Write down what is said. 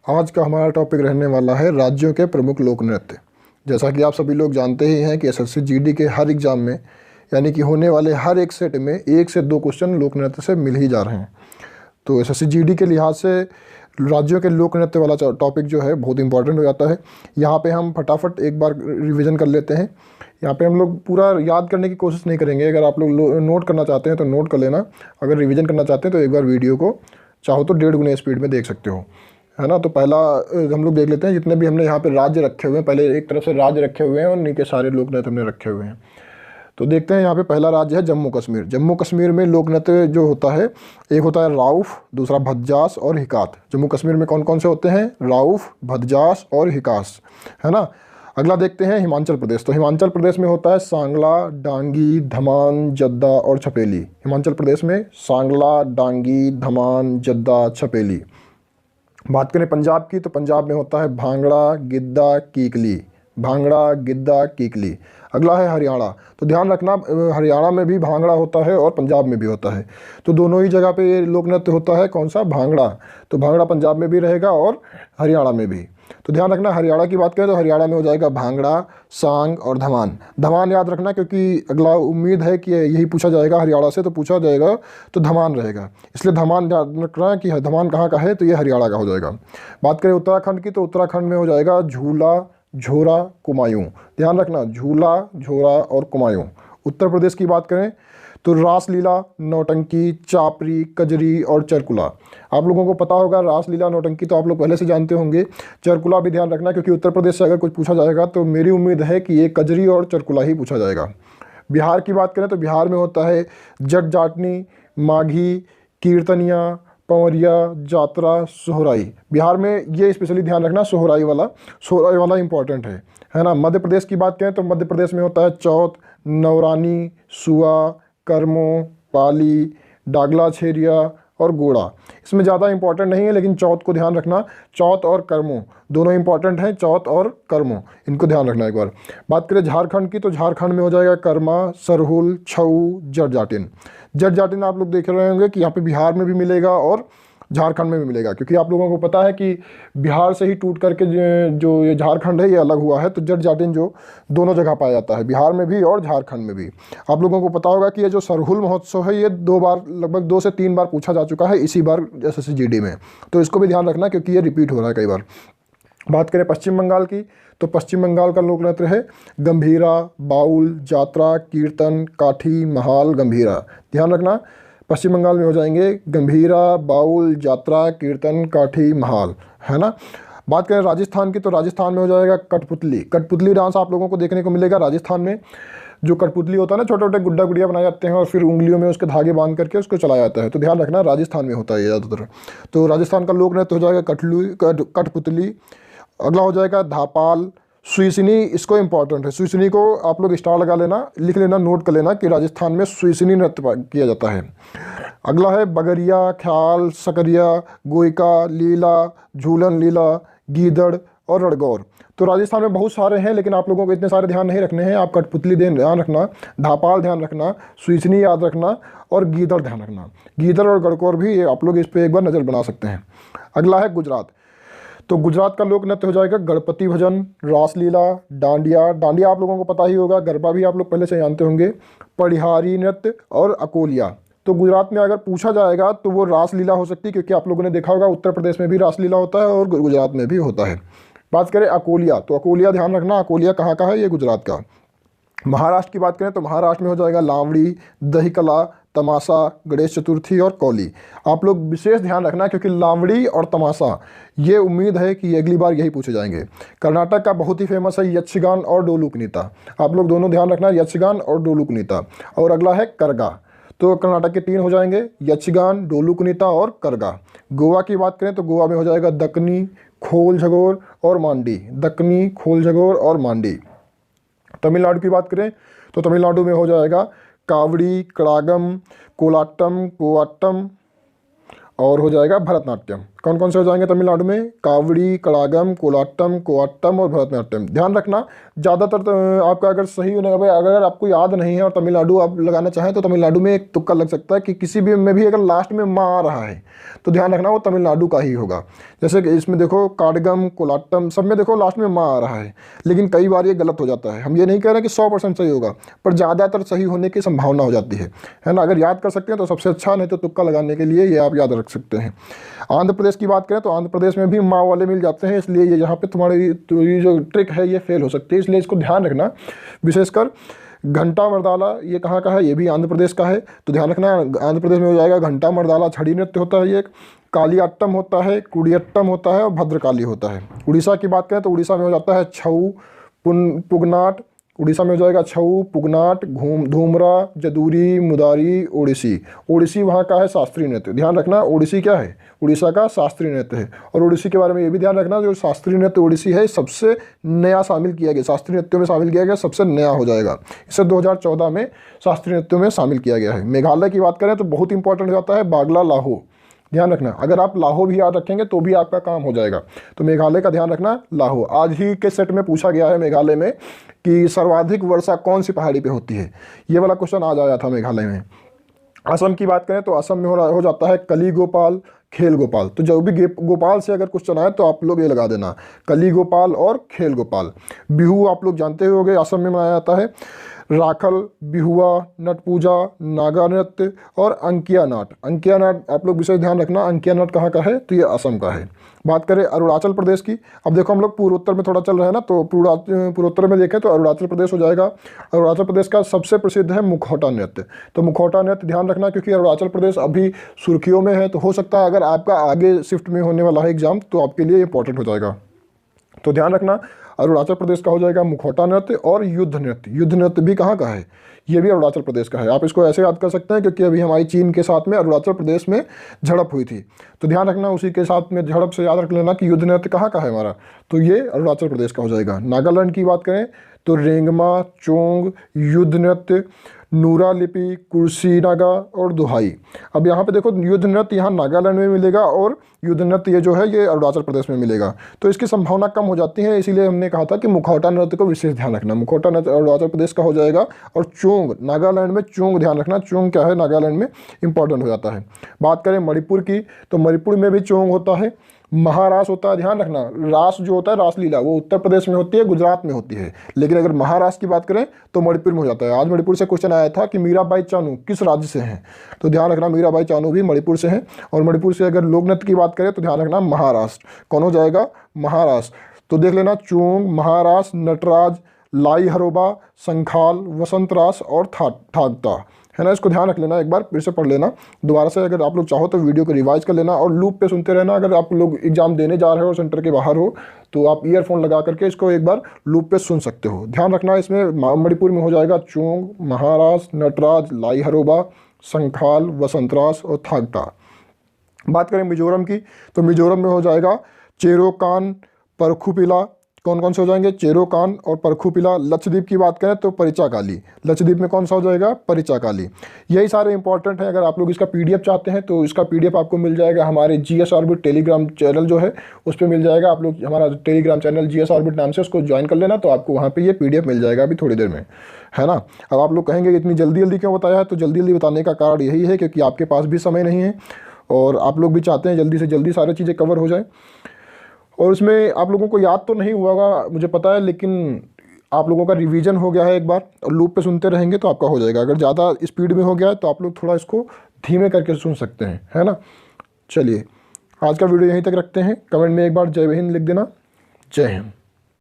आज का हमारा टॉपिक रहने वाला है राज्यों के प्रमुख लोक नृत्य। जैसा कि आप सभी लोग जानते ही हैं कि एसएससी जीडी के हर एग्ज़ाम में यानी कि होने वाले हर एक सेट में 1 से 2 क्वेश्चन लोक नृत्य से मिल ही जा रहे हैं। तो एसएससी जीडी के लिहाज से राज्यों के लोक नृत्य वाला टॉपिक जो है बहुत इंपॉर्टेंट हो जाता है। यहाँ पे हम फटाफट एक बार रिवीजन कर लेते हैं। यहाँ पे हम लोग पूरा याद करने की कोशिश नहीं करेंगे। अगर आप लोग नोट करना चाहते हैं तो नोट कर लेना, अगर रिवीजन करना चाहते हैं तो एक बार वीडियो को चाहो तो 1.5 गुना स्पीड में देख सकते हो, है ना। तो पहला हम लोग देख लेते हैं जितने भी हमने यहाँ पे राज्य रखे हुए हैं। पहले एक तरफ से राज्य रखे हुए हैं और नीचे सारे लोक नृत्य हमने रखे हुए हैं। तो देखते हैं यहाँ पे पहला राज्य है जम्मू कश्मीर। जम्मू कश्मीर में लोक नृत्य जो होता है, एक होता है राउफ, दूसरा भज्जास और हिकात। जम्मू कश्मीर में कौन कौन से होते हैं? राउफ, भज्जास और हिकास, है ना। अगला देखते हैं हिमाचल प्रदेश। तो हिमाचल प्रदेश में होता है सांगला, डांगी, धमान, जद्दा और छपेली। हिमाचल प्रदेश में सांगला, डांगी, धमान, जद्दा, छपेली। बात करें पंजाब की तो पंजाब में होता है भांगड़ा, गिद्दा, कीकली। भांगड़ा, गिद्दा, कीकली। अगला है हरियाणा। तो ध्यान रखना, हरियाणा में भी भांगड़ा होता है और पंजाब में भी होता है। तो दोनों ही जगह पे ये लोक नृत्य होता है। कौन सा? भांगड़ा। तो भांगड़ा पंजाब में भी रहेगा और हरियाणा में भी। तो ध्यान रखना, हरियाणा की बात करें तो हरियाणा में हो जाएगा भांगड़ा, सांग और धमान। धमान याद रखना क्योंकि अगला उम्मीद है कि यही पूछा जाएगा, हरियाणा से तो पूछा जाएगा तो धमान रहेगा, इसलिए धमान याद रखना कि धमान कहाँ का है, तो ये हरियाणा का हो जाएगा। बात करें उत्तराखंड की तो उत्तराखंड में हो जाएगा झूला, झोरा, कुमायूं। ध्यान रखना, झूला, झोरा और कुमायूं। उत्तर प्रदेश की बात करें तो रासलीला, नौटंकी, चापरी, कजरी और चरकुला। आप लोगों को पता होगा रासलीला, नौटंकी तो आप लोग पहले से जानते होंगे। चरकुला भी ध्यान रखना क्योंकि उत्तर प्रदेश से अगर कुछ पूछा जाएगा तो मेरी उम्मीद है कि ये कजरी और चरकुला ही पूछा जाएगा। बिहार की बात करें तो बिहार में होता है जट जाटनी, माघी, कीर्तनिया, पंवरिया, जात्रा, सोहराई। बिहार में ये स्पेशली ध्यान रखना, सोहराई वाला इंपॉर्टेंट है ना। मध्य प्रदेश की बात करें तो मध्य प्रदेश में होता है चौथ, नवरानी, सुआ, कर्मो, पाली, डागला छेरिया और गोड़ा। इसमें ज़्यादा इंपॉर्टेंट नहीं है लेकिन चौथ को ध्यान रखना। चौथ और कर्मो दोनों इंपॉर्टेंट हैं, चौथ और कर्मो, इनको ध्यान रखना एक बार। बात करें झारखंड की तो झारखंड में हो जाएगा कर्मा, सरहुल, छऊ, जट जाटिन। जट जाटिन आप लोग देख रहे होंगे कि यहाँ पे बिहार में भी मिलेगा और झारखंड में भी मिलेगा, क्योंकि आप लोगों को पता है कि बिहार से ही टूट करके जो ये झारखंड है ये अलग हुआ है। तो जट जाटिन जो दोनों जगह पाया जाता है, बिहार में भी और झारखंड में भी। आप लोगों को पता होगा कि ये जो सरहुल महोत्सव है ये 2 बार, लगभग 2 से 3 बार पूछा जा चुका है इसी बार एसएससी जीडी में। तो इसको भी ध्यान रखना क्योंकि ये रिपीट हो रहा है कई बार। बात करें पश्चिम बंगाल की तो पश्चिम बंगाल का लोक नृत्य है गंभीरा, बाउल, जात्रा, कीर्तन, काठी, महाल, गंभीरा। ध्यान रखना, पश्चिम बंगाल में हो जाएंगे गंभीरा, बाउल, जात्रा, कीर्तन, काठी, महाल, है ना। बात करें राजस्थान की तो राजस्थान में हो जाएगा कठपुतली। कठपुतली डांस आप लोगों को देखने को मिलेगा राजस्थान में। जो कठपुतली होता है ना, छोटे छोटे गुड्डा गुड़िया बनाए जाते हैं और फिर उंगलियों में उसके धागे बांध करके उसको चलाया जाता है। तो ध्यान रखना, राजस्थान में होता है ज़्यादातर। तो राजस्थान का लोक नृत्य हो जाएगा कठपुतली। अगला हो जाएगा धापाल, सुईसनी। इसको इंपॉर्टेंट है, सुईसनी को आप लोग स्टार लगा लेना, लिख लेना, नोट कर लेना कि राजस्थान में सुईसनी नृत्य किया जाता है। अगला है बगरिया, ख्याल, सकरिया, गोइका, लीला, झूलन लीला, गीदड़ और रड़गौर। तो राजस्थान में बहुत सारे हैं लेकिन आप लोगों को इतने सारे ध्यान नहीं रखने हैं। आप कठपुतली ध्यान रखना, धापाल ध्यान रखना, सुईसनी याद रखना और गीदड़ ध्यान रखना। गीदड़ और गड़कौर भी आप लोग इस पर एक बार नज़र बना सकते हैं। अगला है गुजरात। तो गुजरात का लोक नृत्य हो जाएगा गणपति भजन, रासलीला, डांडिया। डांडिया आप लोगों को पता ही होगा, गरबा भी आप लोग पहले से जानते होंगे, पढ़िहारी नृत्य और अकोलिया। तो गुजरात में अगर पूछा जाएगा तो वो रासलीला हो सकती है क्योंकि आप लोगों ने देखा होगा उत्तर प्रदेश में भी रासलीला होता है और गुजरात में भी होता है। बात करें अकोलिया तो अकोलिया ध्यान रखना, अकोलिया कहाँ का है? ये गुजरात का। महाराष्ट्र की बात करें तो महाराष्ट्र में हो जाएगा लावड़ी, दही कला, तमाशा, गणेश चतुर्थी और कौली। आप लोग विशेष ध्यान रखना क्योंकि लावड़ी और तमाशा ये उम्मीद है कि अगली बार यही पूछे जाएंगे। कर्नाटक का बहुत ही फेमस है यक्षगान और डोलुकनीता। आप लोग दोनों ध्यान रखना, यक्षगान और डोलुकनीता। और अगला है करगा। तो कर्नाटक के 3 हो जाएंगे, यक्षगान, डोलुकनीता और करगा। गोवा की बात करें तो गोवा में हो जाएगा दक्कनी, खोल झगोर और मांडी। दक्कनी, खोल झगोर और मांडी। तमिलनाडु की बात करें तो तमिलनाडु में हो जाएगा कावड़ी, कड़ागम, कोलाट्टम, कोआट्टम और हो जाएगा भरतनाट्यम। कौन कौन से हो जाएंगे तमिलनाडु में? कावड़ी, कड़ागम, कोलाट्टम, कोआट्टम और भरतनाट्यम। ध्यान रखना ज़्यादातर तो आपका अगर सही होने भाई अगर आपको याद नहीं है और तमिलनाडु आप लगाना चाहें तो तमिलनाडु में एक तुक्का लग सकता है कि किसी भी में भी अगर लास्ट में माँ आ रहा है तो ध्यान रखना वो तमिलनाडु का ही होगा। जैसे कि इसमें देखो काडगम, कोलाट्टम सब में देखो लास्ट में माँ आ रहा है, लेकिन कई बार ये गलत हो जाता है। हम ये नहीं कह रहे कि 100% सही होगा, पर ज़्यादातर सही होने की संभावना हो जाती है ना। अगर याद कर सकते हैं तो सबसे अच्छा, नहीं तो तुक्का लगाने के लिए ये आप याद रख सकते हैं। आंध्र प्रदेश की बात करें तो आंध्र प्रदेश में भी माँ वाले मिल जाते हैं, इसलिए ये यहाँ पे तुम्हारी तो ये जो ट्रिक है ये फेल हो सकती है, इसलिए इसको ध्यान रखना। विशेषकर घंटा मर्दाला ये कहाँ का है? ये भी आंध्र प्रदेश का है, तो ध्यान रखना आंध्र प्रदेश में हो जाएगा घंटा मर्दाला। छड़ी नृत्य होता है ये, कालियाट्टम होता है, कुडियट्टम होता है और भद्रकाली होता है। उड़ीसा की बात करें तो उड़ीसा में हो जाता है छऊ, पुगनाट। उड़ीसा में हो जाएगा छऊ, पुगनाट, धूमरा, जदूरी, मुदारी, ओडिसी। ओडिसी वहाँ का है शास्त्रीय नृत्य। ध्यान रखना ओडिसी क्या है? उड़ीसा का शास्त्रीय नृत्य है। और ओडिसी के बारे में ये भी ध्यान रखना जो शास्त्रीय नृत्य ओडिसी है सबसे नया शामिल किया गया, शास्त्रीय नृत्यों में शामिल किया गया, सबसे नया हो जाएगा। इसे 2014 में शास्त्रीय नृत्यों में शामिल किया गया है। मेघालय की बात करें तो बहुत इंपॉर्टेंट हो जाता है बागला लाहो। ध्यान रखना अगर आप लाहो भी याद रखेंगे तो भी आपका काम हो जाएगा। तो मेघालय का ध्यान रखना लाहो। आज ही के सेट में पूछा गया है मेघालय में कि सर्वाधिक वर्षा कौन सी पहाड़ी पे होती है, ये वाला क्वेश्चन आज आया था मेघालय में। असम की बात करें तो असम में हो जाता है कली गोपाल, खेल गोपाल। तो जो भी गोपाल से अगर क्वेश्चन आए तो आप लोग ये लगा देना कली गोपाल और खेल गोपाल। बिहू आप लोग जानते होंगे असम में मनाया जाता है। राखल, बिहुआ, नट पूजा, नागा नृत्य और अंकिया नाट। अंकिया नाट आप लोग विशेष ध्यान रखना, अंकिया नाट कहाँ का है? तो ये असम का है। बात करें अरुणाचल प्रदेश की, अब देखो हम लोग पूर्वोत्तर में थोड़ा चल रहे हैं ना, तो पूर्वोत्तर में देखें तो अरुणाचल प्रदेश हो जाएगा। अरुणाचल प्रदेश का सबसे प्रसिद्ध है मुखौटा नृत्य। तो मुखौटा नृत्य ध्यान रखना क्योंकि अरुणाचल प्रदेश अभी सुर्खियों में है, तो हो सकता है अगर आपका आगे शिफ्ट में होने वाला है एग्जाम तो आपके लिए इंपॉर्टेंट हो जाएगा। तो ध्यान रखना अरुणाचल प्रदेश का हो जाएगा मुखौटा नृत्य। और युद्ध नृत्य, युद्ध नृत्य भी कहाँ का है? ये भी अरुणाचल प्रदेश का है। आप इसको ऐसे याद कर सकते हैं क्योंकि अभी हमारी चीन के साथ में अरुणाचल प्रदेश में झड़प हुई थी, तो ध्यान रखना उसी के साथ में झड़प से याद रख लेना कि युद्ध नृत्य कहाँ का है हमारा, तो ये अरुणाचल प्रदेश का हो जाएगा। नागालैंड की बात करें तो रेंगमा, चोंग, युद्ध नृत्य, नूरा लिपि, कुर्सी नागा और दुहाई। अब यहाँ पे देखो युद्ध नृत्य यहाँ नागालैंड में मिलेगा और युद्ध नृत्य ये जो है ये अरुणाचल प्रदेश में मिलेगा, तो इसकी संभावना कम हो जाती है, इसीलिए हमने कहा था कि मुखौटा नृत्य को विशेष ध्यान रखना। मुखौटा नृत्य अरुणाचल प्रदेश का हो जाएगा। और चोंग नागालैंड में, चोंग ध्यान रखना चोंग क्या है नागालैंड में इंपॉर्टेंट हो जाता है। बात करें मणिपुर की तो मणिपुर में भी चोंग होता है। महारास होता है, ध्यान रखना रास जो होता है रासलीला वो उत्तर प्रदेश में होती है, गुजरात में होती है, लेकिन अगर महारास की बात करें तो मणिपुर में हो जाता है। आज मणिपुर से क्वेश्चन आया था कि मीराबाई चानू किस राज्य से हैं, तो ध्यान रखना मीराबाई चानू भी मणिपुर से हैं। और मणिपुर से अगर लोक नृत्य की बात करें तो ध्यान रखना महाराष्ट्र। कौन हो जाएगा? महाराष्ट्र। तो देख लेना चोंग, महाराष्ट्र, नटराज, लाई हरोबा, संखाल, वसंत रास और ठाकता है ना। इसको ध्यान रख लेना, एक बार फिर से पढ़ लेना दोबारा से। अगर आप लोग चाहो तो वीडियो को रिवाइज कर लेना और लूप पे सुनते रहना। अगर आप लोग एग्जाम देने जा रहे हो सेंटर के बाहर हो तो आप ईयरफोन लगा करके इसको एक बार लूप पे सुन सकते हो। ध्यान रखना इसमें मणिपुर में हो जाएगा चोंग, महाराष्ट्र, नटराज, लाई हरोबा, संखाल, वसंतरास और थागटा। बात करें मिजोरम की तो मिजोरम में हो जाएगा चेरोकान, परखुपिला। कौन कौन से हो जाएंगे? चेरोकान और परखुपिला। लक्षद्वीप की बात करें तो परिचाकाली। लक्षद्वीप में कौन सा हो जाएगा? परिचाकाली। यही सारे इंपॉर्टेंट हैं। अगर आप लोग इसका पीडीएफ चाहते हैं तो इसका पीडीएफ आपको मिल जाएगा हमारे जीएस ऑर्बिट टेलीग्राम चैनल जो है उस पर मिल जाएगा। आप लोग हमारा टेलीग्राम चैनल जीएस ऑर्बिट नाम से उसको ज्वाइन कर लेना, तो आपको वहाँ पर ये पीडीएफ मिल जाएगा अभी थोड़ी देर में, है ना। अब आप लोग कहेंगे इतनी जल्दी जल्दी क्यों बताया है, तो जल्दी जल्दी बताने का कारण यही है क्योंकि आपके पास भी समय नहीं है और आप लोग भी चाहते हैं जल्दी से जल्दी सारी चीज़ें कवर हो जाए। और उसमें आप लोगों को याद तो नहीं हुआ होगा मुझे पता है, लेकिन आप लोगों का रिवीजन हो गया है एक बार और लूप पे सुनते रहेंगे तो आपका हो जाएगा। अगर ज़्यादा स्पीड में हो गया है तो आप लोग थोड़ा इसको धीमे करके सुन सकते हैं, है ना। चलिए आज का वीडियो यहीं तक रखते हैं। कमेंट में एक बार जय हिंद लिख देना। जय हिंद।